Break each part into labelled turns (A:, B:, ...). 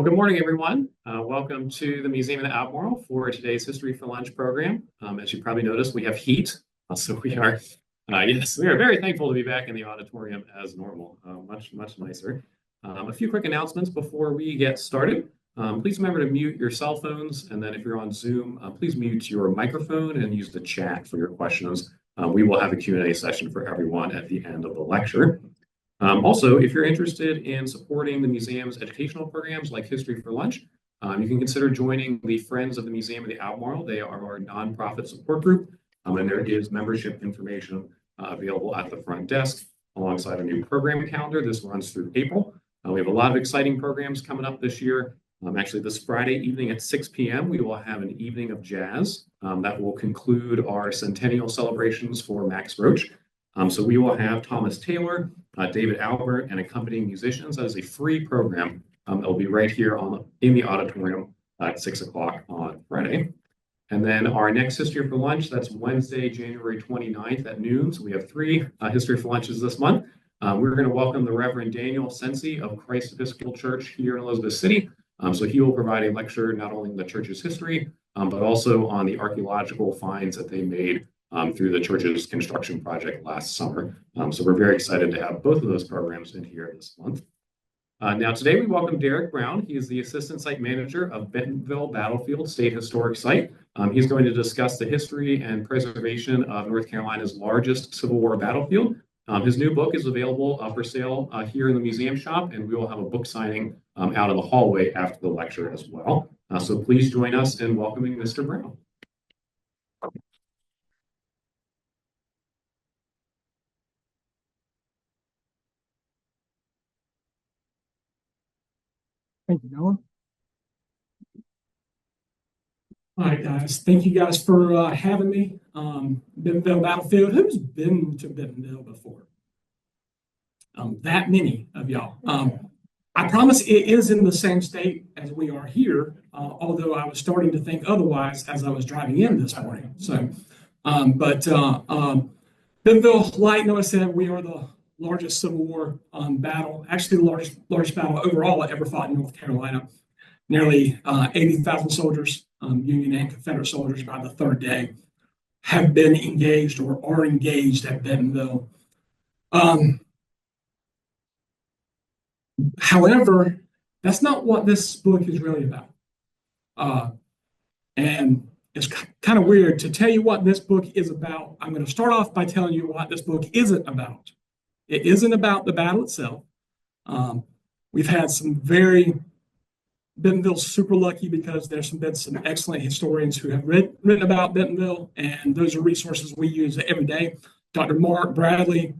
A: Good morning, everyone. Welcome to the Museum of Albemarle for today's History for Lunch program. As you probably noticed, we have heat, so we are very thankful to be back in the auditorium as normal. Much nicer. A few quick announcements before we get started. Please remember to mute your cell phones, and then if you're on Zoom, please mute your microphone and use the chat for your questions. We will have a Q&A session for everyone at the end of the lecture. Also, if you're interested in supporting the museum's educational programs like History for Lunch, you can consider joining the Friends of the Museum of the Albemarle. They are our nonprofit support group, and there is membership information available at the front desk alongside a new program calendar. This runs through April. We have a lot of exciting programs coming up this year. Actually, this Friday evening at 6 p.m., we will have an evening of jazz that will conclude our centennial celebrations for Max Roach. So we will have Thomas Taylor, David Albert, and accompanying musicians. That is a free program that will be right here in the auditorium at 6 o'clock on Friday. And then our next History for Lunch, that's Wednesday, January 29th at noon. So we have three History for Lunches this month. We're going to welcome the Reverend Daniel Sensi of Christ Episcopal Church here in Elizabeth City. So he will provide a lecture not only in the church's history, but also on the archaeological finds that they made through the church's construction project last summer. So we're very excited to have both of those programs in here this month. Now today we welcome Derrick Brown. He is the Assistant Site Manager of Bentonville Battlefield State Historic Site. He's going to discuss the history and preservation of North Carolina's largest Civil War battlefield. His new book is available for sale here in the museum shop, and we will have a book signing out in the hallway after the lecture as well. So please join us in welcoming Mr. Brown.
B: Thank you, Noah. All right, guys. Thank you guys for having me. Bentonville Battlefield. Who's been to Bentonville before? That many of y'all. I promise it is in the same state as we are here, although I was starting to think otherwise as I was driving in this morning. So, Bentonville, like Noah said, we are the largest Civil War battle, actually the largest battle overall ever fought in North Carolina. Nearly 80,000 soldiers, Union and Confederate soldiers by the third day, have been engaged or are engaged at Bentonville. However, that's not what this book is really about. And it's kind of weird to tell you what this book is about. I'm going to start off by telling you what this book isn't about. It isn't about the battle itself. We've had Bentonville's super lucky because there's been some excellent historians who have written about Bentonville, and those are resources we use every day. Dr. Mark Bradley,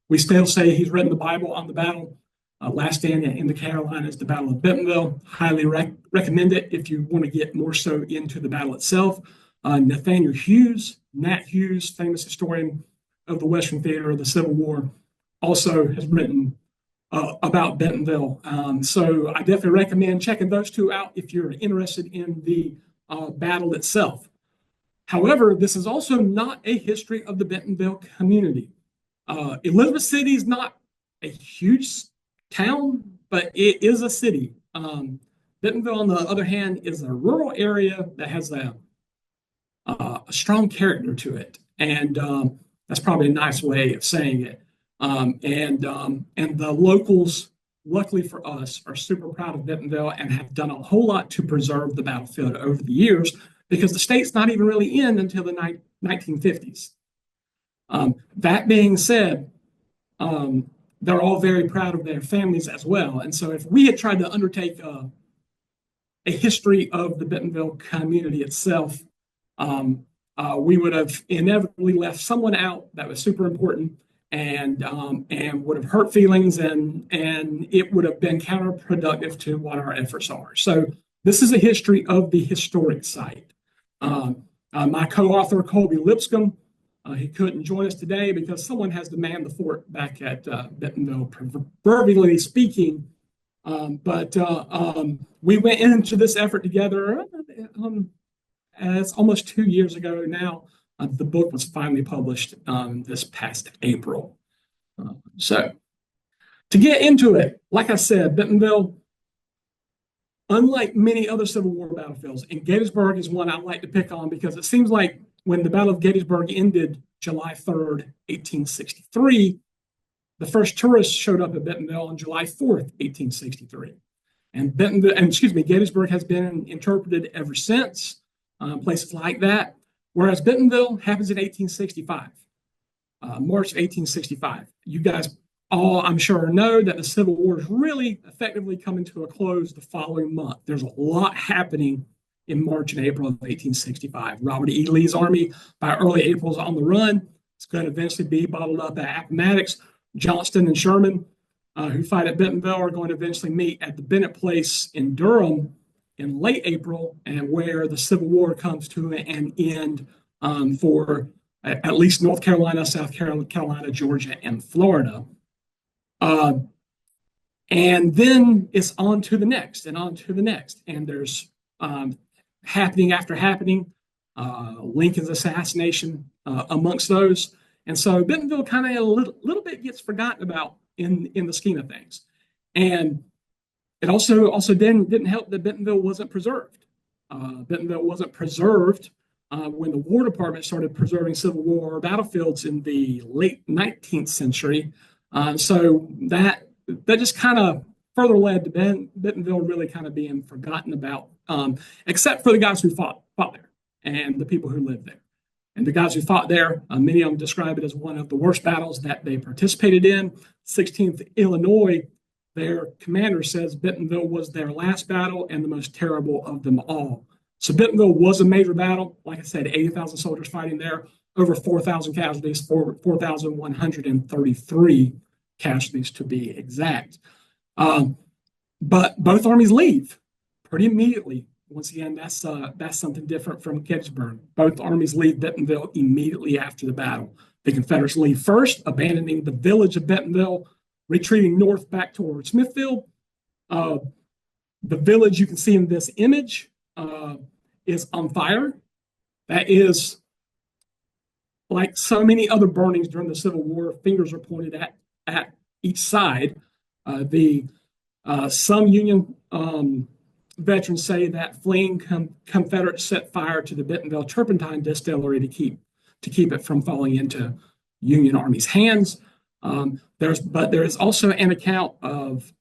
B: we still say he's written the Bible on the battle. Last stand in the Carolinas, the Battle of Bentonville. Highly recommend it if you want to get more so into the battle itself. Nathaniel Hughes, Nat Hughes, famous historian of the Western Theater of the Civil War, also has written about Bentonville. So I definitely recommend checking those two out if you're interested in the battle itself. However, this is also not a history of the Bentonville community. Elizabeth City is not a huge town, but it is a city. Bentonville, on the other hand, is a rural area that has a strong character to it. And that's probably a nice way of saying it. And the locals, luckily for us, are super proud of Bentonville and have done a whole lot to preserve the battlefield over the years, because the state's not even really in until the 1950s. That being said, they're all very proud of their families as well. And so if we had tried to undertake a history of the Bentonville community itself, we would have inevitably left someone out that was super important and would have hurt feelings, and it would have been counterproductive to what our efforts are. So this is a history of the historic site. My co-author, Colby Lipscomb, he couldn't join us today because someone has to man the fort back at Bentonville, proverbially speaking. But we went into this effort together. It's almost 2 years ago now. The book was finally published this past April. So to get into it, like I said, Bentonville unlike many other Civil War battlefields, and Gettysburg is one I like to pick on because it seems like when the Battle of Gettysburg ended July 3rd, 1863, the first tourists showed up at Bentonville on July 4th, 1863. And Gettysburg has been interpreted ever since, places like that. Whereas Bentonville happens in 1865, March of 1865. You guys all, I'm sure, know that the Civil War is really effectively coming to a close the following month. There's a lot happening in March and April of 1865. Robert E. Lee's army by early April is on the run. It's going to eventually be bottled up at Appomattox. Johnston and Sherman, who fight at Bentonville, are going to eventually meet at the Bennett Place in Durham in late April, and where the Civil War comes to an end for at least North Carolina, South Carolina, Georgia, and Florida. And then it's on to the next and on to the next. And there's happening after happening, Lincoln's assassination amongst those. And so Bentonville kind of a little bit gets forgotten about in the scheme of things. And it also didn't help that Bentonville wasn't preserved. Bentonville wasn't preserved when the War Department started preserving Civil War battlefields in the late 19th century. So that just kind of further led to Bentonville really kind of being forgotten about, except for the guys who fought there and the people who lived there. And the guys who fought there, many of them describe it as one of the worst battles that they participated in. 16th Illinois, their commander says Bentonville was their last battle and the most terrible of them all. So Bentonville was a major battle. Like I said, 80,000 soldiers fighting there, over 4,000 casualties, 4,133 casualties to be exact. But both armies leave pretty immediately. Once again, that's something different from Gettysburg. Both armies leave Bentonville immediately after the battle. The Confederates leave first, abandoning the village of Bentonville, retreating north back toward Smithfield. The village you can see in this image is on fire. That is, like so many other burnings during the Civil War, fingers are pointed at each side. Some Union veterans say that fleeing Confederates set fire to the Bentonville turpentine distillery to keep it from falling into Union Army's hands. There is also an account of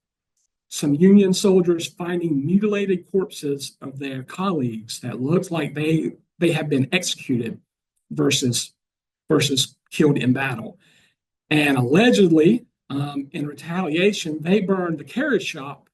B: some Union soldiers finding mutilated corpses of their colleagues that looks like they have been executed versus killed in battle. And allegedly, in retaliation, they burned the carriage shop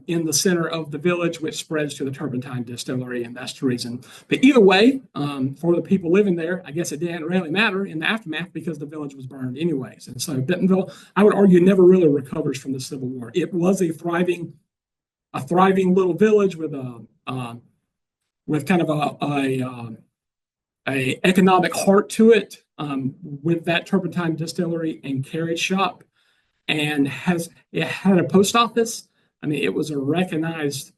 B: in the center of the village, which spreads to the turpentine distillery, and that's the reason. But either way, for the people living there, I guess it didn't really matter in the aftermath because the village was burned anyways. And so Bentonville, I would argue, never really recovers from the Civil War. It was a thriving little village with kind of a economic heart to it, with that turpentine distillery and carriage shop, and it had a post office. I mean, it was a recognized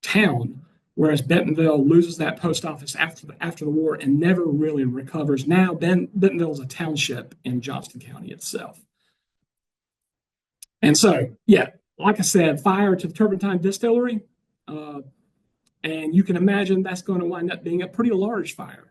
B: town, whereas Bentonville loses that post office after the war and never really recovers. Now, Bentonville is a township in Johnston County itself. And so, yeah, like I said, fire to the turpentine distillery, and you can imagine that's going to wind up being a pretty large fire.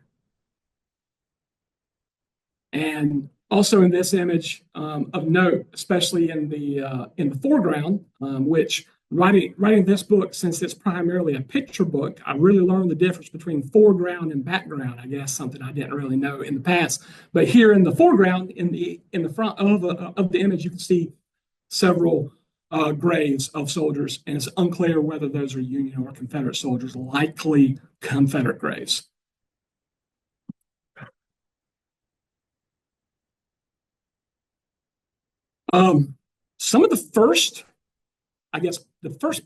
B: And also in this image, of note, especially in the foreground, which writing this book, since it's primarily a picture book, I really learned the difference between foreground and background. I guess something I didn't really know in the past. But here in the foreground, in the front of the image, you can see several graves of soldiers, and it's unclear whether those are Union or Confederate soldiers. Likely Confederate graves. Some of the first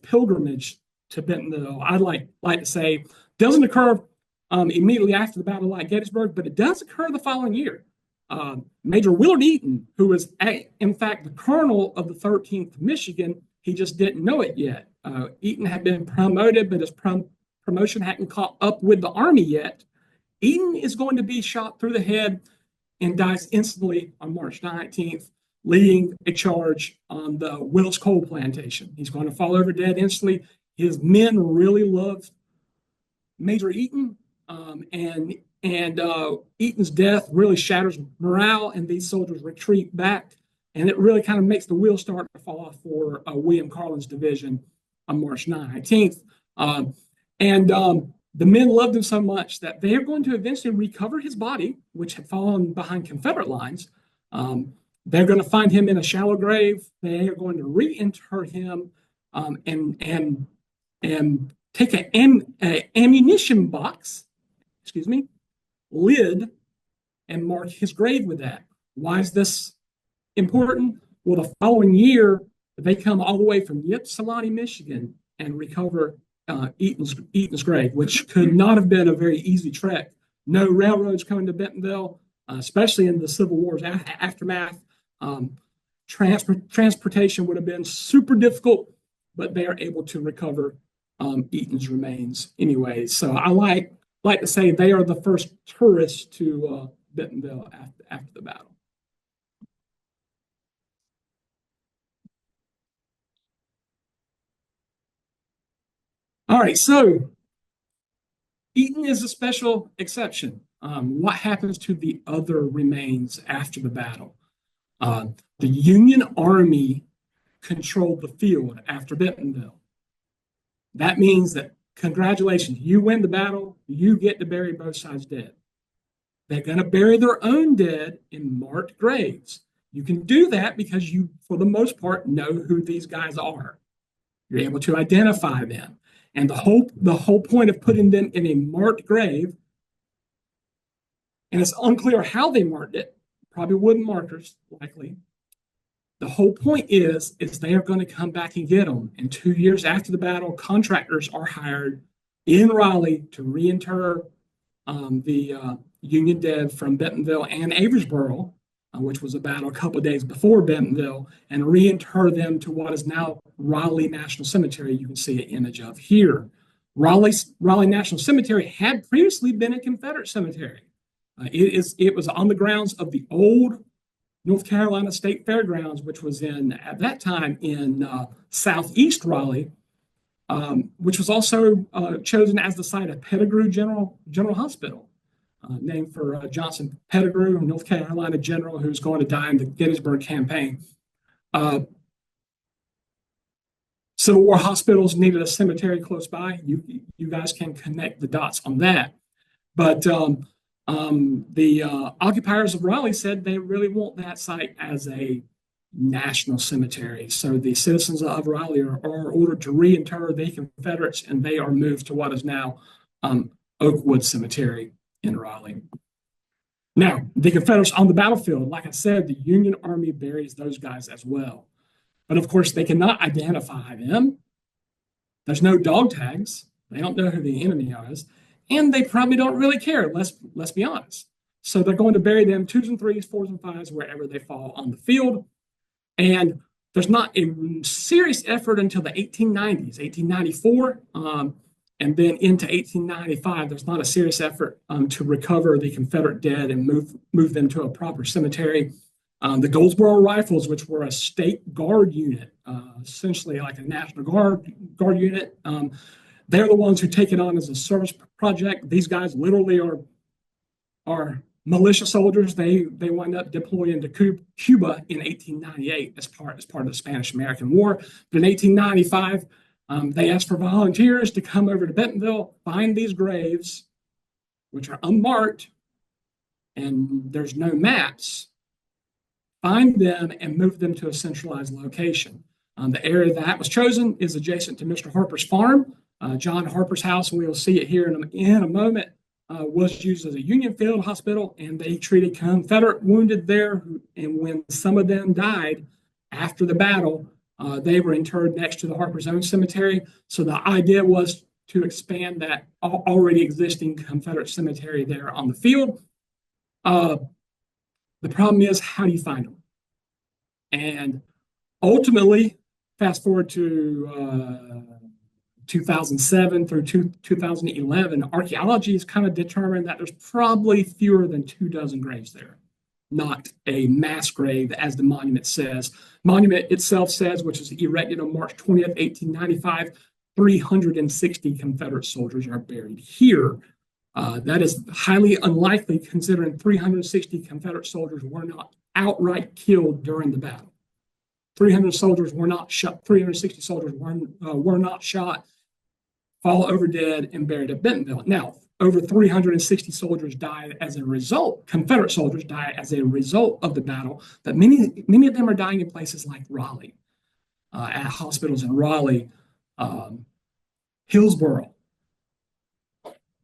B: pilgrimage to Bentonville, I'd like to say, doesn't occur immediately after the Battle of Gettysburg, but it does occur the following year. Major Willard Eaton, who was in fact the colonel of the 13th Michigan, he just didn't know it yet. Eaton had been promoted, but his promotion hadn't caught up with the Army yet. Eaton is going to be shot through the head and dies instantly on March 19th. Leading a charge on the Willis Coal Plantation. He's going to fall over dead instantly. His men really loved Major Eaton, and Eaton's death really shatters morale, and these soldiers retreat back, and it really kind of makes the wheels start to fall off for William Carlin's division on March 19th. And the men loved him so much that they are going to eventually recover his body, which had fallen behind Confederate lines. They're going to find him in a shallow grave. They are going to reinter him and take an ammunition box, lid, and mark his grave with that. Why is this important? Well, the following year, they come all the way from Ypsilanti, Michigan, and recover Eaton's grave, which could not have been a very easy trek. No railroads coming to Bentonville, especially in the Civil War's aftermath. Transportation would have been super difficult, but they are able to recover Eaton's remains anyway. So I like to say they are the first tourists to Bentonville after the battle. All right, so Eaton is a special exception. What happens to the other remains after the battle? The Union Army controlled the field after Bentonville. That means that, congratulations, you win the battle, you get to bury both sides dead. They're going to bury their own dead in marked graves. You can do that because you, for the most part, know who these guys are. You're able to identify them. And the whole point of putting them in a marked grave, and it's unclear how they marked it, probably wooden markers, likely. The whole point is they are going to come back and get them. And 2 years after the battle, contractors are hired in Raleigh to reinter the Union dead from Bentonville and Aversboro, which was a battle a couple of days before Bentonville, and reinter them to what is now Raleigh National Cemetery. You can see an image of here. Raleigh National Cemetery had previously been a Confederate cemetery. It was on the grounds of the old North Carolina State Fairgrounds, which was at that time in southeast Raleigh, which was also chosen as the site of Pettigrew General Hospital, named for Johnson Pettigrew, a North Carolina general who was going to die in the Gettysburg campaign. Civil War hospitals needed a cemetery close by. You guys can connect the dots on that. But the occupiers of Raleigh said they really want that site as a national cemetery. So the citizens of Raleigh are ordered to reinter the Confederates, and they are moved to what is now Oakwood Cemetery in Raleigh. Now, the Confederates on the battlefield, like I said, the Union Army buries those guys as well. But of course, they cannot identify them. There's no dog tags. They don't know who the enemy is. And they probably don't really care, let's be honest. So they're going to bury them 2s and 3s, 4s and 5s, wherever they fall on the field. And there's not a serious effort until the 1890s, 1894, and then into 1895. There's not a serious effort to recover the Confederate dead and move them to a proper cemetery. The Goldsboro Rifles, which were a state guard unit, essentially like a National Guard unit, they're the ones who take it on as a service project. These guys literally are militia soldiers. They wind up deploying to Cuba in 1898 as part of the Spanish-American War. But in 1895, they asked for volunteers to come over to Bentonville, find these graves, which are unmarked, and there's no maps, find them and move them to a centralized location. The area that was chosen is adjacent to Mr. Harper's farm. John Harper's house, and we will see it here in a moment, was used as a Union field hospital, and they treated Confederate wounded there. And when some of them died after the battle, they were interred next to the Harper's own cemetery. So the idea was to expand that already existing Confederate cemetery there on the field. The problem is, how do you find them? And ultimately, fast forward to 2007 through 2011, archaeology has kind of determined that there's probably fewer than 24 graves there, not a mass grave as the monument says. Monument itself says, which was erected on March 20th, 1895, 360 Confederate soldiers are buried here. That is highly unlikely considering 360 Confederate soldiers were not outright killed during the battle. 300 soldiers were not shot. 360 soldiers were not shot, fall over dead, and buried at Bentonville. Now, over 360 soldiers died as a result. Confederate soldiers died as a result of the battle, but many of them are dying in places like Raleigh, at hospitals in Raleigh, Hillsborough,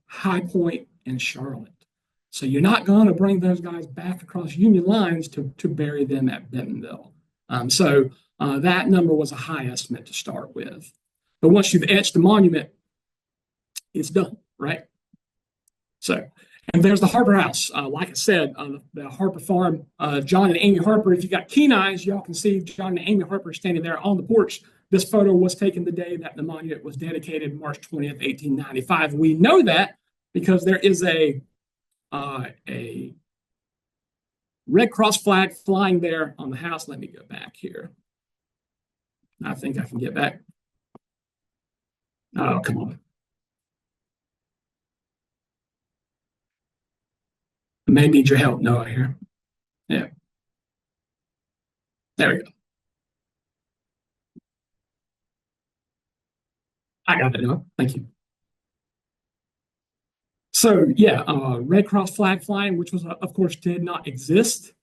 B: High Point, and Charlotte. So you're not going to bring those guys back across Union lines to bury them at Bentonville. So that number was a high estimate to start with. But once you've etched the monument, it's done, right? So, and there's the Harper House. Like I said, the Harper Farm, John and Amy Harper, if you got keen eyes, y'all can see John and Amy Harper standing there on the porch. This photo was taken the day that the monument was dedicated, March 20th, 1895. We know that because there is a Red Cross flag flying there on the house. Let me go back here. I think I can get back. Oh, come on. I may need your help, Noah, here. Yeah. There we go. I got it, Noah. Thank you. So, yeah, Red Cross flag flying, which was, of course, did not exist,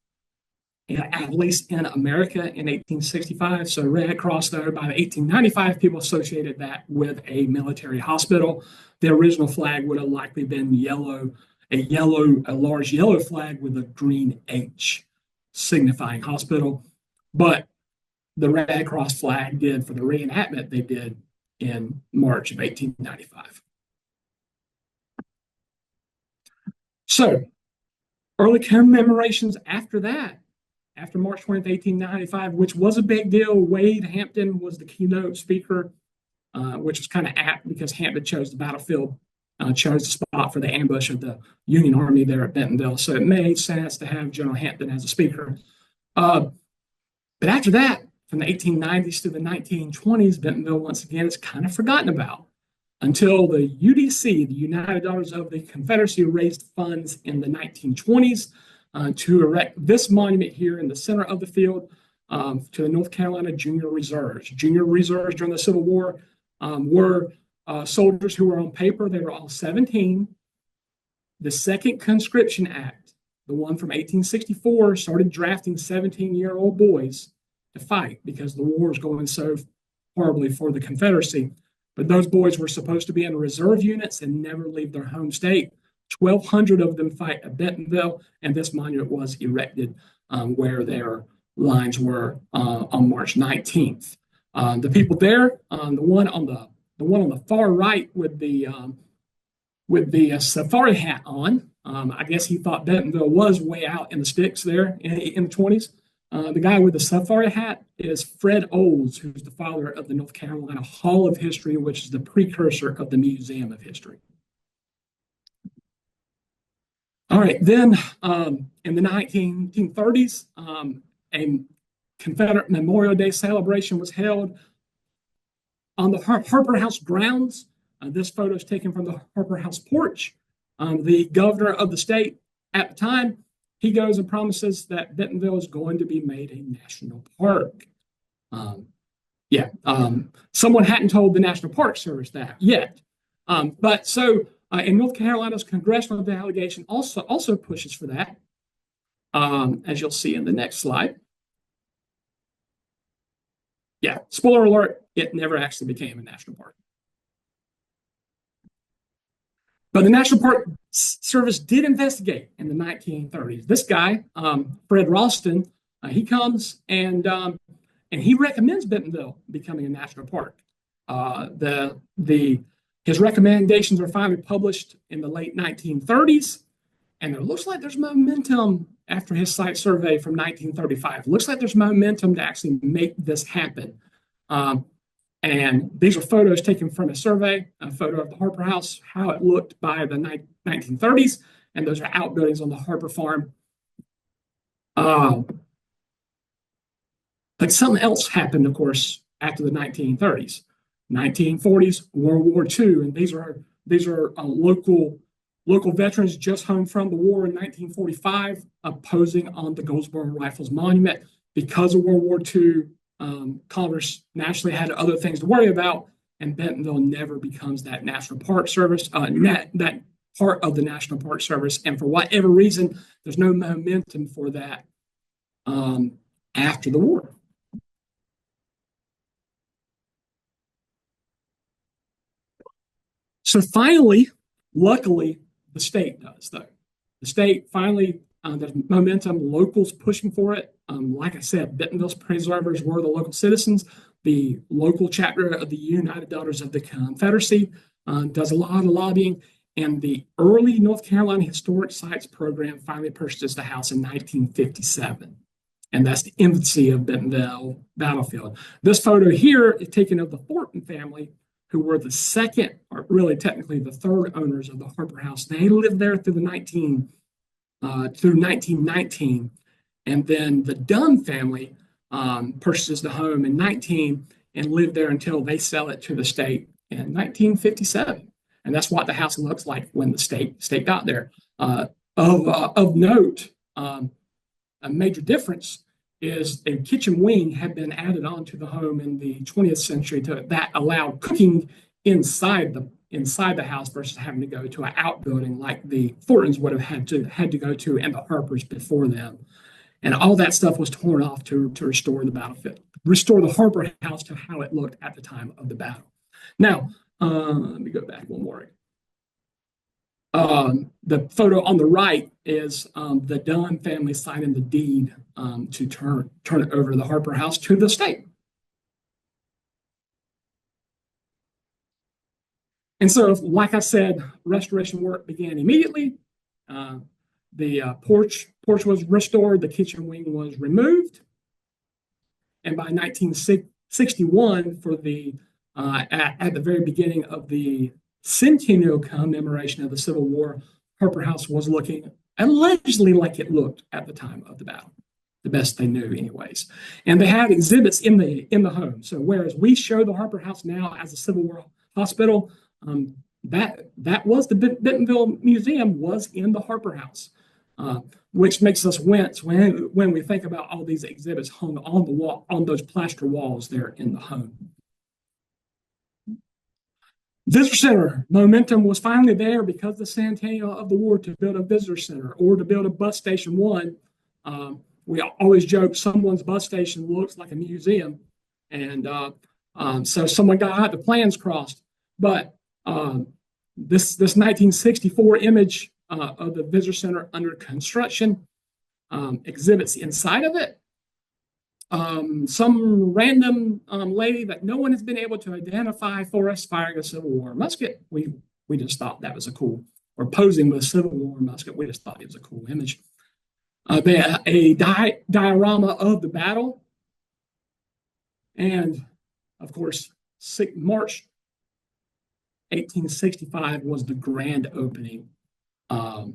B: at least in America in 1865. So Red Cross, though, by 1895, people associated that with a military hospital. The original flag would have likely been yellow, a large yellow flag with a green H signifying hospital. But the Red Cross flag did, for the reenactment they did in March of 1895. So early commemorations after that, after March 20th, 1895, which was a big deal. Wade Hampton was the keynote speaker, which was kind of apt because Hampton chose the battlefield, chose the spot for the ambush of the Union Army there at Bentonville. So it made sense to have General Hampton as a speaker. But after that, from the 1890s to the 1920s, Bentonville, once again, is kind of forgotten about until the UDC, the United Daughters of the Confederacy, raised funds in the 1920s to erect this monument here in the center of the field to the North Carolina Junior Reserves. Junior Reserves during the Civil War were soldiers who were on paper. They were all 17. The Second Conscription Act, the one from 1864, started drafting 17-year-old boys to fight because the war was going so horribly for the Confederacy. But those boys were supposed to be in reserve units and never leave their home state. 1,200 of them fight at Bentonville, and this monument was erected where their lines were on March 19th. The people there, the one on the far right with the safari hat on, I guess he thought Bentonville was way out in the sticks there in the 20s. The guy with the safari hat is Fred Olds, who's the father of the North Carolina Hall of History, which is the precursor of the Museum of History. All right, then in the 1930s, a Confederate Memorial Day celebration was held on the Harper House grounds. This photo is taken from the Harper House porch. The governor of the state at the time, he goes and promises that Bentonville is going to be made a national park. Someone hadn't told the National Park Service that yet. But so in North Carolina's congressional delegation also pushes for that, as you'll see in the next slide. Yeah, spoiler alert, it never actually became a national park. But the National Park Service did investigate in the 1930s. This guy, Fred Ralston, he comes and he recommends Bentonville becoming a national park. His recommendations were finally published in the late 1930s, and it looks like there's momentum after his site survey from 1935. It looks like there's momentum to actually make this happen. And these are photos taken from a survey, a photo of the Harper House, how it looked by the 1930s, and those are outbuildings on the Harper Farm. But something else happened, of course, after the 1930s. 1940s, World War II, and these are local veterans just home from the war in 1945, posing on the Goldsboro Rifles Monument. Because of World War II, Congress nationally had other things to worry about, and Bentonville never becomes that National Park Service, that part of the National Park Service. And for whatever reason, there's no momentum for that after the war. So finally, luckily, the state does, though. The state finally, there's momentum, locals pushing for it. Like I said, Bentonville's preservers were the local citizens. The local chapter of the United Daughters of the Confederacy does a lot of lobbying. And the early North Carolina Historic Sites program finally purchased the house in 1957. And that's the infancy of Bentonville battlefield. This photo here is taken of the Thornton family, who were the second, or really technically the third owners of the Harper House. They lived there through 1919. And then the Dunn family purchases the home in 19 and lived there until they sell it to the state in 1957. And that's what the house looks like when the state got there. Of note, a major difference is a kitchen wing had been added onto the home in the 20th century that allowed cooking inside the house versus having to go to an outbuilding like the Thorntons would have had to go to, and the Harpers before them. And all that stuff was torn off to restore the battlefield, restore the Harper House to how it looked at the time of the battle. Now, let me go back one more. The photo on the right is the Dunn family signing the deed to turn it over to the Harper House to the state. And so, like I said, restoration work began immediately. The porch was restored, the kitchen wing was removed, and by 1961, for at the very beginning of the centennial commemoration of the Civil War, Harper House was looking allegedly like it looked at the time of the battle, the best they knew, anyways. And they had exhibits in the home. So whereas we show the Harper House now as a Civil War hospital, that was the Bentonville Museum was in the Harper House, which makes us wince when we think about all these exhibits hung on the wall, on those plaster walls there in the home. Visitor Center momentum was finally there because of the centennial of the war to build a visitor center or to build a bus station. We always joke someone's bus station looks like a museum, and so someone got out the plans crossed. But this 1964 image of the visitor center under construction exhibits inside of it some random lady that no one has been able to identify for us firing a Civil War musket. We just thought that was a cool, or posing with a Civil War musket. We just thought it was a cool image. A diorama of the battle. And of course, March 1865 was the grand opening of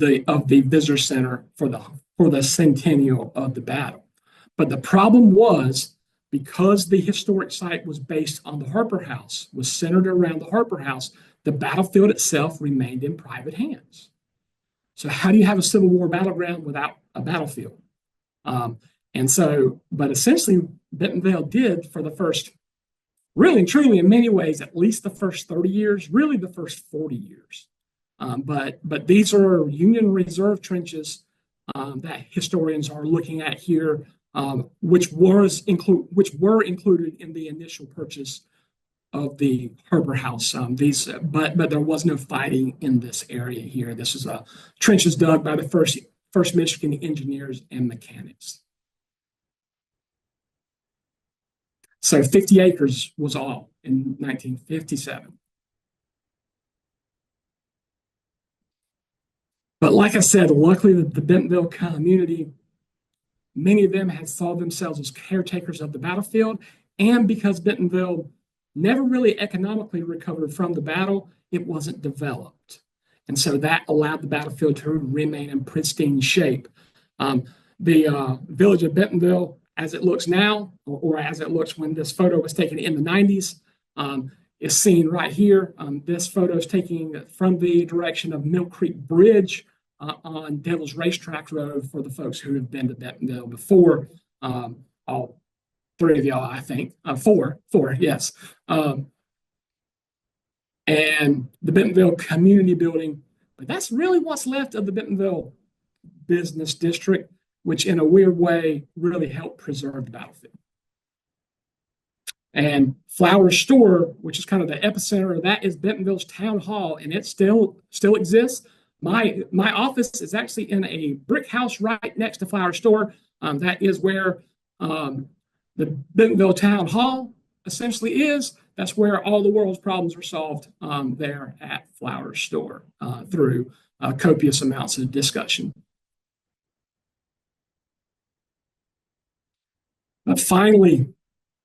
B: the visitor center for the centennial of the battle. But the problem was, because the historic site was based on the Harper House, was centered around the Harper House, the battlefield itself remained in private hands. So how do you have a Civil War battleground without a battlefield? But essentially, Bentonville did for the first, really and truly in many ways, at least the first 30 years, really the first 40 years. But these are Union Reserve trenches that historians are looking at here, which were included in the initial purchase of the Harper House. But there was no fighting in this area here. This is trenches dug by the first Michigan engineers and mechanics. So 50 acres was all in 1957. But like I said, luckily the Bentonville community, many of them had saw themselves as caretakers of the battlefield. And because Bentonville never really economically recovered from the battle, it wasn't developed. And so that allowed the battlefield to remain in pristine shape. The village of Bentonville as it looks now, or as it looks when this photo was taken in the 90s, is seen right here. This photo is taken from the direction of Mill Creek Bridge on Devil's Racetrack Road for the folks who have been to Bentonville before. All three of y'all, I think. Four, yes. And the Bentonville Community Building. But that's really what's left of the Bentonville Business District, which in a weird way really helped preserve the battlefield. And Flower Store, which is kind of the epicenter of that, is Bentonville's town hall, and it still exists. My office is actually in a brick house right next to Flower Store. That is where the Bentonville Town Hall essentially is. That's where all the world's problems are solved there at Flower Store through copious amounts of discussion. But finally,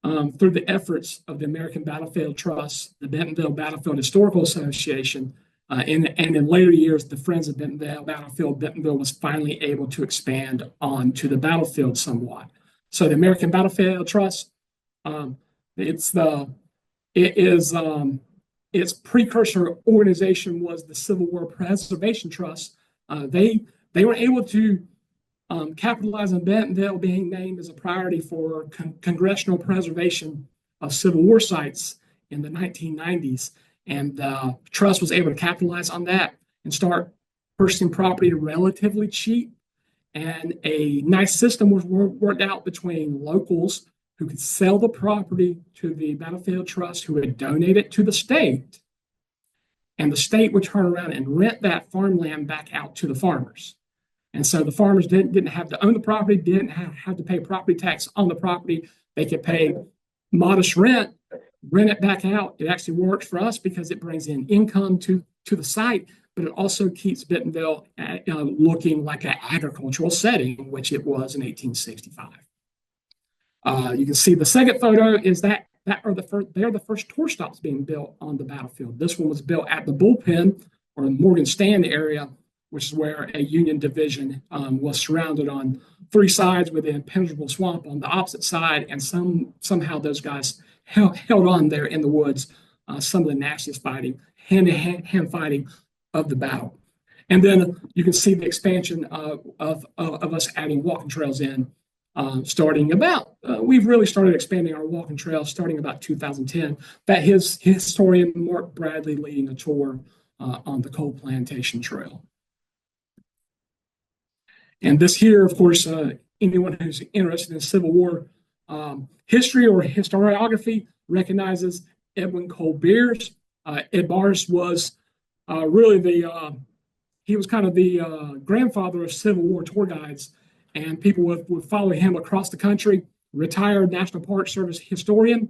B: through the efforts of the American Battlefield Trust, the Bentonville Battlefield Historical Association, and in later years, the Friends of Bentonville Battlefield, Bentonville was finally able to expand onto the battlefield somewhat. So the American Battlefield Trust, its precursor organization was the Civil War Preservation Trust. They were able to capitalize on Bentonville being named as a priority for congressional preservation of Civil War sites in the 1990s. And the trust was able to capitalize on that and start purchasing property relatively cheap. And a nice system was worked out between locals who could sell the property to the Battlefield Trust, who would donate it to the state. And the state would turn around and rent that farmland back out to the farmers. And so the farmers didn't have to own the property, didn't have to pay property tax on the property. They could pay modest rent it back out. It actually works for us because it brings in income to the site, but it also keeps Bentonville looking like an agricultural setting, which it was in 1865. You can see the second photo is they're the first tour stops being built on the battlefield. This one was built at the bullpen or the Morgan Stand area, which is where a Union division was surrounded on three sides with an impenetrable swamp on the opposite side, and somehow those guys held on there in the woods. Some of the nastiest fighting, hand-to-hand fighting of the battle. And then you can see the expansion of us adding walking trails in, starting about, we've really started expanding our walking trails starting about 2010. That his historian Mark Bradley leading a tour on the Coal Plantation Trail. And this here, of course, anyone who's interested in Civil War history or historiography recognizes Edwin Cole Beers. Ed Bars was really he was kind of the grandfather of Civil War tour guides, and people would follow him across the country. Retired National Park Service historian.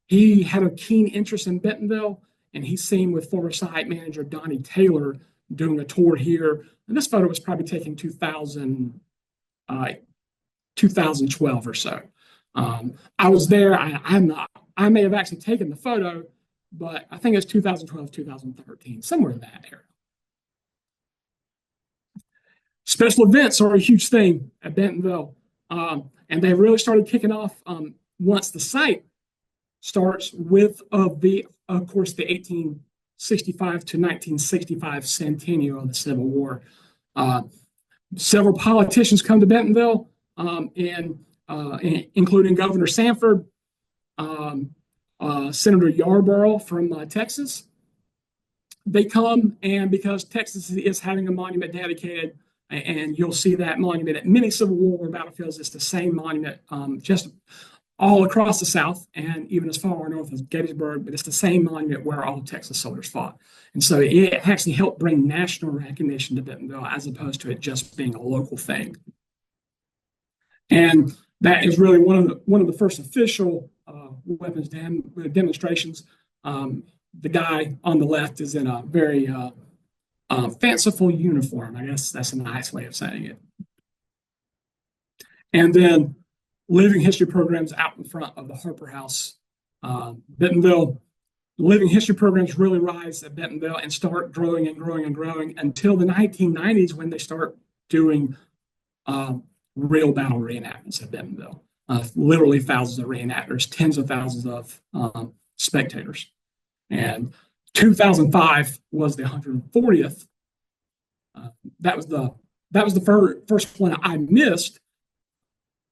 B: He had a keen interest in Bentonville, and he's seen with former site manager Donnie Taylor doing a tour here. And this photo was probably taken 2012 or so. I was there. I may have actually taken the photo, but I think it's 2012, 2013, somewhere in that area. Special events are a huge thing at Bentonville, and they really started kicking off once the site starts with of course, the 1865 to 1965 centennial of the Civil War. Several politicians come to Bentonville, including Governor Sanford, Senator Yarborough from Texas. They come, and because Texas is having a monument dedicated, and you'll see that monument at many Civil War battlefields, it's the same monument just all across the South and even as far north as Gettysburg, but it's the same monument where all Texas soldiers fought. And so it actually helped bring national recognition to Bentonville as opposed to it just being a local thing. And that is really one of the first official weapons demonstrations. The guy on the left is in a very fanciful uniform. I guess that's a nice way of saying it. And then living history programs out in front of the Harper House. Bentonville, living history programs really rise at Bentonville and start growing and growing and growing until the 1990s when they start doing real battle reenactments at Bentonville. Literally thousands of reenactors, tens of thousands of spectators. And 2005 was the 140th. That was the first one I missed.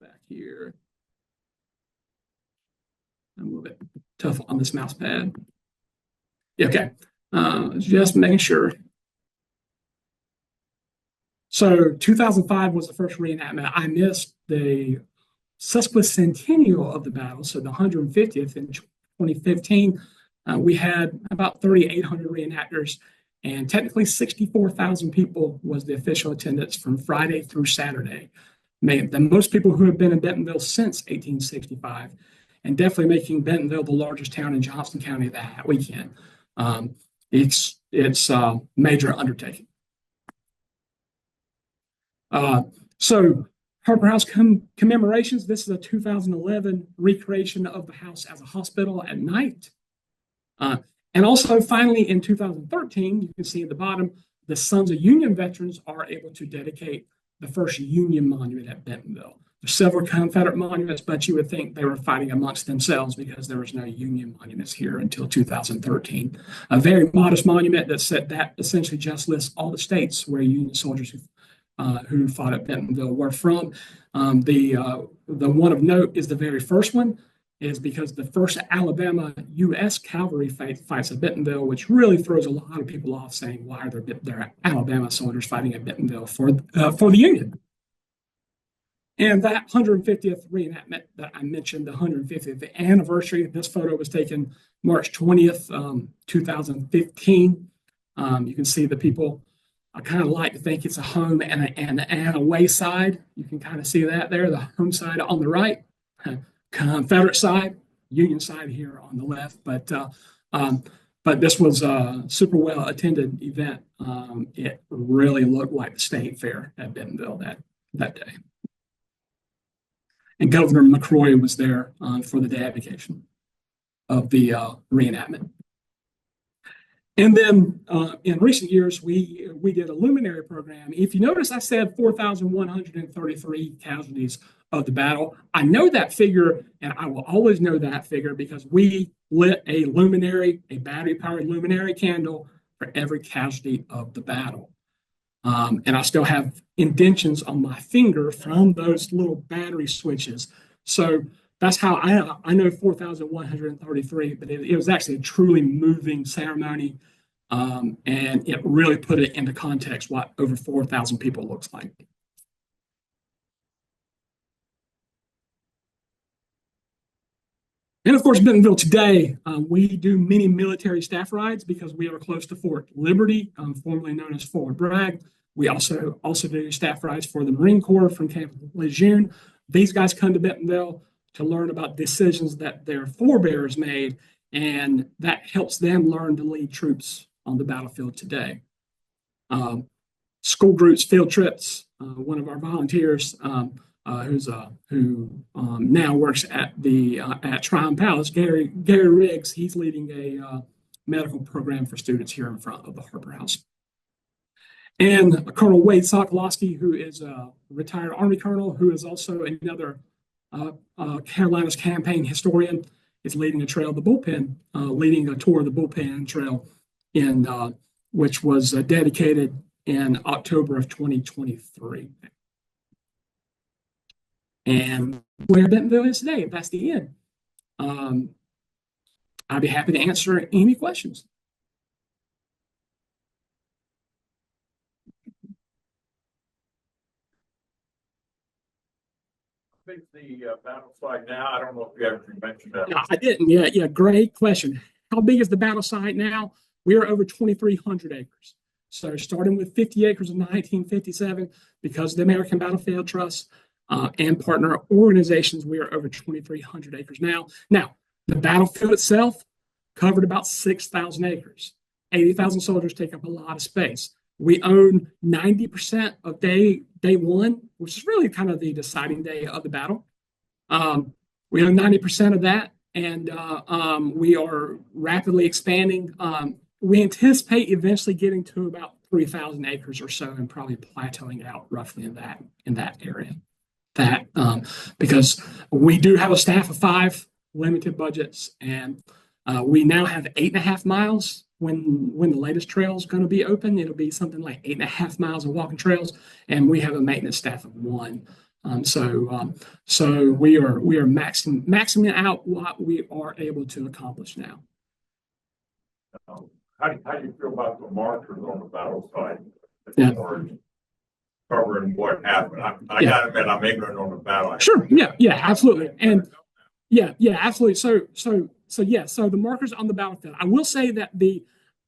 B: Back here, I'm a little bit tough on this mouse pad. Yeah, okay, just making sure. So 2005 was the first reenactment. I missed the sesquicentennial of the battle, so the 150th in 2015. We had about 3,800 reenactors, and technically 64,000 people was the official attendance from Friday through Saturday. The most people who have been in Bentonville since 1865, and definitely making Bentonville the largest town in Johnston County that weekend. It's a major undertaking. So Harper House commemorations. This is a 2011 recreation of the house as a hospital at night. And also, finally, in 2013, you can see at the bottom, the Sons of Union veterans are able to dedicate the first Union monument at Bentonville. There's several Confederate monuments, but you would think they were fighting amongst themselves because there was no Union monuments here until 2013. A very modest monument that essentially just lists all the states where Union soldiers who fought at Bentonville were from. The one of note is the very first one, is because the first Alabama U.S. cavalry fights at Bentonville, which really throws a lot of people off, saying why are there Alabama soldiers fighting at Bentonville for the Union. And that 150th reenactment that I mentioned, the 150th anniversary, this photo was taken March 20th, 2015. You can see the people. I kind of like to think it's a home and a away side. You can kind of see that there, the home side on the right, Confederate side, Union side here on the left. But this was a super well attended event. It really looked like the state fair at Bentonville that day. And Governor McCrory was there for the dedication of the reenactment. And then in recent years, we did a luminary program. If you notice, I said 4,133 casualties of the battle. I know that figure, and I will always know that figure because we lit a luminary, a battery-powered luminary candle for every casualty of the battle. And I still have indentions on my finger from those little battery switches. So that's how I know 4,133, but it was actually a truly moving ceremony. And it really put it into context what over 4,000 people looks like. And of course, Bentonville today, we do many military staff rides because we are close to Fort Liberty, formerly known as Fort Bragg. We also do staff rides for the Marine Corps from Camp Lejeune. These guys come to Bentonville to learn about decisions that their forebears made, and that helps them learn to lead troops on the battlefield today. School groups, field trips. One of our volunteers, who now works at Tryon Palace, Gary Riggs. He's leading a medical program for students here in front of the Harper House. And Colonel Wade Sokolowski, who is a retired Army colonel, who is also another Carolinas campaign historian, is leading a trail of the bullpen, leading a tour of the bullpen trail, which was dedicated in October of 2023. And where Bentonville is today, that's the end. I'd be happy to answer any questions.
C: I think the battle site now, I don't know if you ever mentioned that.
B: No, I didn't. Yeah, great question. How big is the battle site now? We are over 2,300 acres. So starting with 50 acres in 1957, because of the American Battlefield Trust and partner organizations, we are over 2,300 acres now. Now, the battlefield itself covered about 6,000 acres. 80,000 soldiers take up a lot of space. We own 90% of day one, which is really kind of the deciding day of the battle. We own 90% of that, and we are rapidly expanding. We anticipate eventually getting to about 3,000 acres or so, and probably plateauing out roughly in that area. that, because we do have a staff of 5, limited budgets, and we now have 8.5 miles. When the latest trail is going to be open, it'll be something like 8.5 miles of walking trails, and we have a maintenance staff of 1. So we are maximing out what we are able to accomplish now.
C: How do you feel about the markers on the battle site?
B: Yeah.
C: Covering what happened. I
B: Yeah.
C: gotta admit, I'm ignorant on the battle.
B: Sure. Yeah, absolutely. And yeah, absolutely. So the markers on the battlefield. I will say that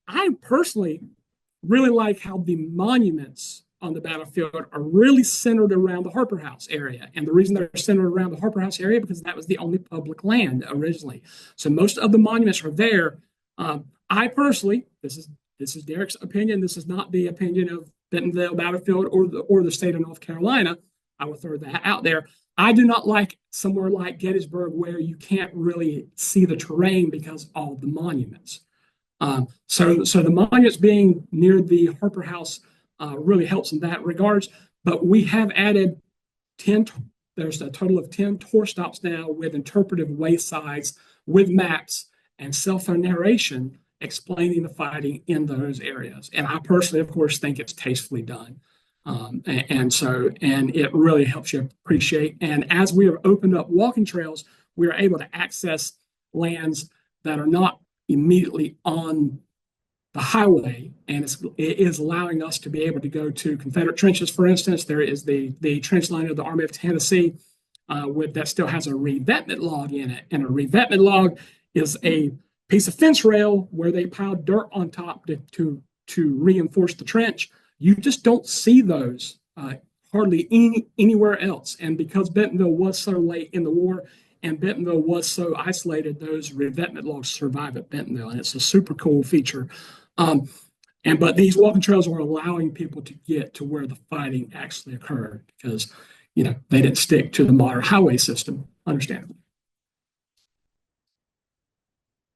B: I personally really like how the monuments on the battlefield are really centered around the Harper House area. And the reason they're centered around the Harper House area because that was the only public land originally. So most of the monuments are there. I personally, this is Derrick's opinion. This is not the opinion of Bentonville Battlefield or the state of North Carolina. I will throw that out there. I do not like somewhere like Gettysburg where you can't really see the terrain because of all the monuments. So the monuments being near the Harper House really helps in that regards. But we have added 10. There's a total of 10 tour stops now with interpretive waysides, with maps and cell phone narration explaining the fighting in those areas. And I personally, of course, think it's tastefully done. And it really helps you appreciate. And as we have opened up walking trails, we are able to access lands that are not immediately on the highway, and it is allowing us to be able to go to Confederate trenches. For instance, there is the trench line of the Army of Tennessee that still has a revetment log in it, and a revetment log is a piece of fence rail where they piled dirt on top to reinforce the trench. You just don't see those hardly anywhere else. And because Bentonville was so late in the war and Bentonville was so isolated, those revetment logs survive at Bentonville, and it's a super cool feature. But these walking trails are allowing people to get to where the fighting actually occurred because, they didn't stick to the modern highway system, understandably.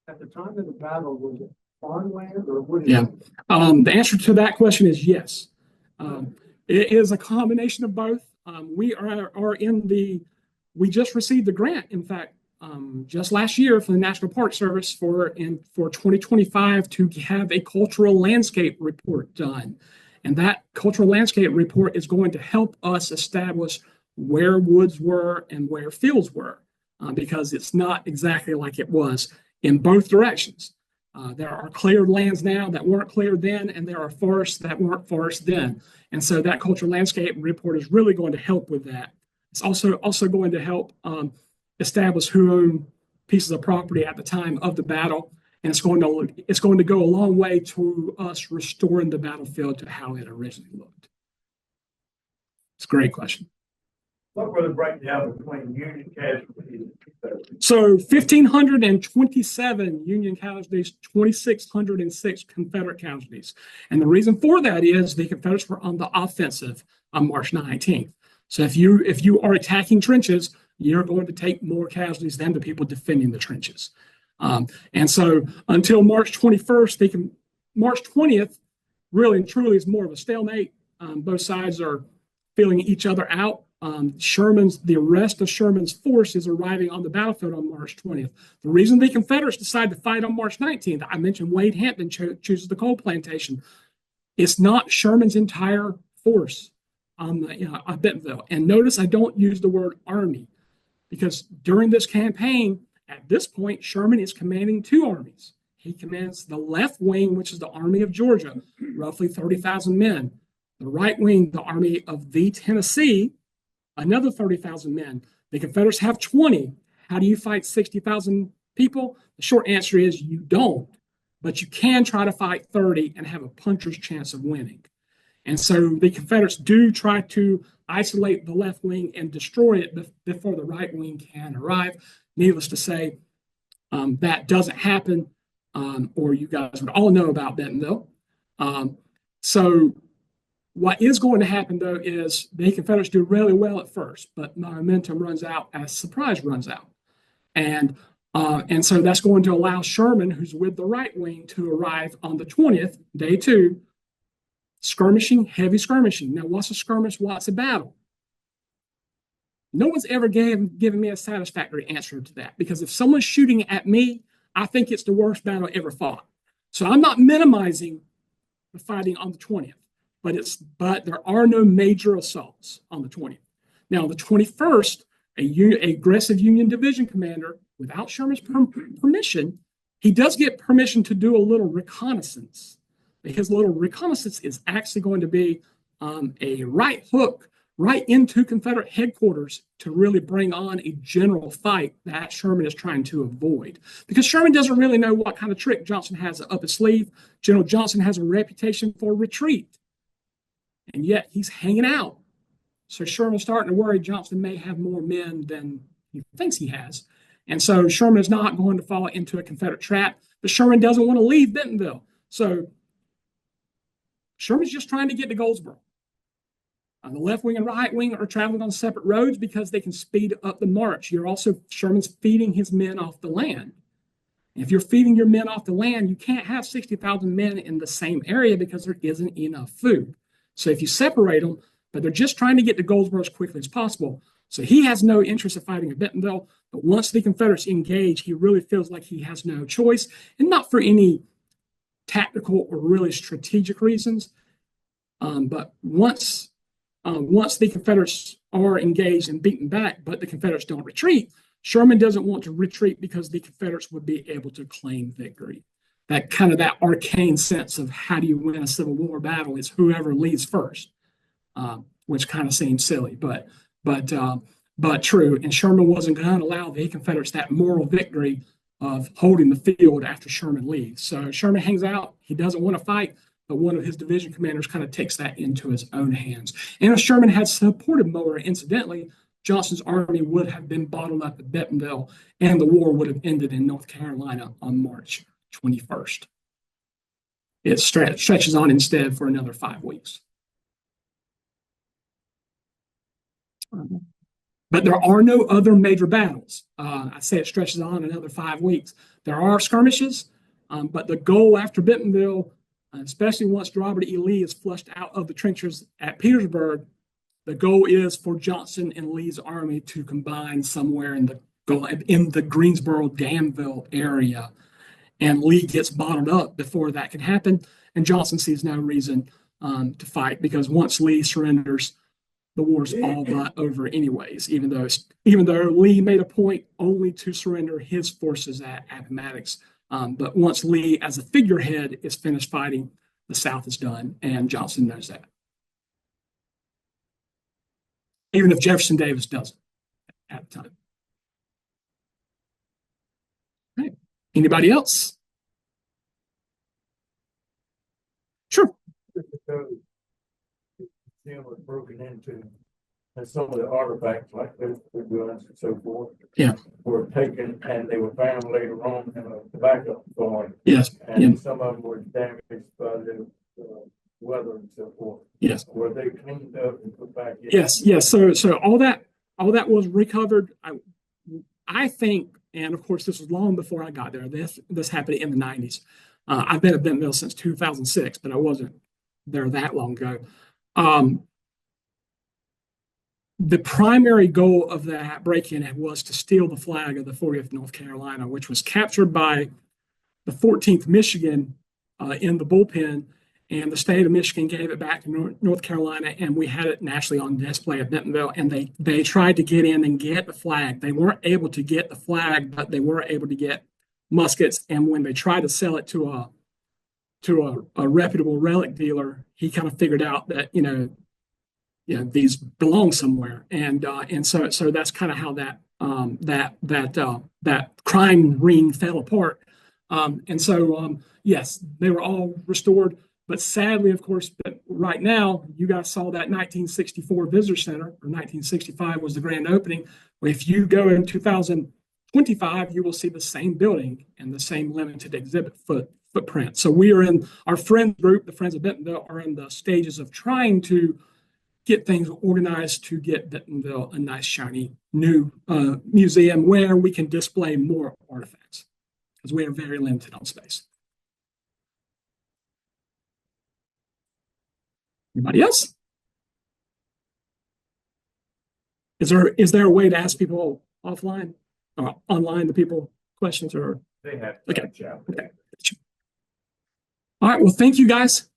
D: At the time of the battle, was it farmland or what?
B: Yeah. The answer to that question is yes. It is a combination of both. We just received the grant, in fact, just last year for the National Park Service for 2025 to have a cultural landscape report done. And that cultural landscape report is going to help us establish where woods were and where fields were, because it's not exactly like it was in both directions. There are cleared lands now that weren't cleared then, and there are forests that weren't forests then. And so that cultural landscape report is really going to help with that. It's also going to help establish who owned pieces of property at the time of the battle, and it's going to go a long way to us restoring the battlefield to how it originally looked. It's a great question.
C: What were the breakdown between Union casualties?
B: So 1,527 Union casualties, 2,606 Confederate casualties. And the reason for that is the Confederates were on the offensive on March 19th. So if you are attacking trenches, you're going to take more casualties than the people defending the trenches. And so until March 21st, March 20th, really and truly is more of a stalemate. Both sides are feeling each other out. The rest of Sherman's force is arriving on the battlefield on March 20th. The reason the Confederates decide to fight on March 19th, I mentioned Wade Hampton chooses the coal plantation. It's not Sherman's entire force on Bentonville. And notice I don't use the word army, because during this campaign, at this point, Sherman is commanding 2 armies. He commands the left wing, which is the Army of Georgia, roughly 30,000 men. The right wing, the Army of the Tennessee, another 30,000 men. The Confederates have 20. How do you fight 60,000 people? The short answer is you don't, but you can try to fight 30 and have a puncher's chance of winning. And so the Confederates do try to isolate the left wing and destroy it before the right wing can arrive. Needless to say, that doesn't happen, or you guys would all know about Bentonville. So what is going to happen, though, is the Confederates do really well at first, but momentum runs out as surprise runs out. And so that's going to allow Sherman, who's with the right wing, to arrive on the 20th, day 2, skirmishing, heavy skirmishing. Now, what's a skirmish? What's a battle? No one's ever given me a satisfactory answer to that, because if someone's shooting at me, I think it's the worst battle ever fought. So I'm not minimizing the fighting on the 20th, but there are no major assaults on the 20th. Now, the 21st, a aggressive Union division commander, without Sherman's permission, he does get permission to do a little reconnaissance. His little reconnaissance is actually going to be a right hook right into Confederate headquarters to really bring on a general fight that Sherman is trying to avoid. Because Sherman doesn't really know what kind of trick Johnson has up his sleeve. General Johnson has a reputation for retreat, and yet he's hanging out. So Sherman's starting to worry Johnson may have more men than he thinks he has. And so Sherman is not going to fall into a Confederate trap, but Sherman doesn't want to leave Bentonville. So Sherman's just trying to get to Goldsboro. The left wing and right wing are traveling on separate roads because they can speed up the march. Sherman's feeding his men off the land. If you're feeding your men off the land, you can't have 60,000 men in the same area because there isn't enough food. So if you separate them, but they're just trying to get to Goldsboro as quickly as possible. So he has no interest in fighting at Bentonville, but once the Confederates engage, he really feels like he has no choice, and not for any tactical or really strategic reasons. But once the Confederates are engaged and beaten back, but the Confederates don't retreat, Sherman doesn't want to retreat because the Confederates would be able to claim victory. That arcane sense of how do you win a Civil War battle is whoever leads first, which kind of seems silly, but true. And Sherman wasn't going to allow the Confederates that moral victory of holding the field after Sherman leaves. So Sherman hangs out. He doesn't want to fight, but one of his division commanders kind of takes that into his own hands. And if Sherman had supported Mower, incidentally, Johnston's army would have been bottled up at Bentonville, and the war would have ended in North Carolina on March 21st. It stretches on instead for another 5 weeks. But there are no other major battles. I say it stretches on another 5 weeks. There are skirmishes, but the goal after Bentonville, especially once Robert E. Lee is flushed out of the trenches at Petersburg, the goal is for Johnston and Lee's army to combine somewhere in the Greensboro-Danville area. And Lee gets bottled up before that can happen. And Johnston sees no reason to fight, because once Lee surrenders, the war's all but over anyways, even though Lee made a point only to surrender his forces at Appomattox. But once Lee, as a figurehead, is finished fighting, the South is done, and Johnston knows that. Even if Jefferson Davis doesn't at the time. Right. Anybody else? Sure.
C: Was broken into, and some of the artifacts like the guns and so forth, were taken, and they were found later on in a tobacco farm.
B: Yes,
C: and some of them were damaged by the weather and so forth.
B: Yes,
C: were they cleaned up and put back in?
B: Yes. So all that was recovered. I think, and of course this was long before I got there. This happened in the 90s. I've been at Bentonville since 2006, but I wasn't there that long ago. The primary goal of that break-in was to steal the flag of the 40th North Carolina, which was captured by the 14th Michigan in the bullpen, and the state of Michigan gave it back to North Carolina, and we had it nationally on display at Bentonville, and they tried to get in and get the flag. They weren't able to get the flag, but they were able to get muskets, and when they tried to sell it to a reputable relic dealer, he kind of figured out that these belong somewhere, and so that's kind of how that crime ring fell apart, yes, they were all restored, but sadly, of course, right now you guys saw that 1964 Visitor Center, or 1965 was the grand opening. If you go in 2025, you will see the same building and the same limited exhibit footprint. So we are in our friend group, the Friends of Bentonville, are in the stages of trying to get things organized to get Bentonville a nice, shiny, new museum where we can display more artifacts, because we are very limited on space. Anybody else? Is there a way to ask people offline or online, the people questions, or
C: They have.
B: Okay. Okay. All right. Well, thank you guys.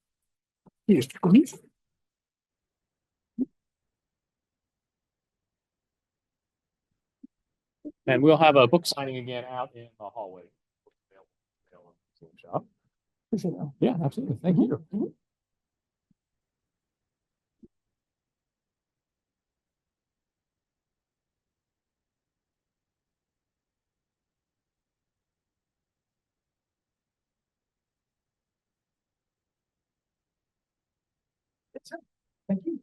A: And we'll have a book signing again out in the hallway. Yeah, absolutely. Thank you. Thank you.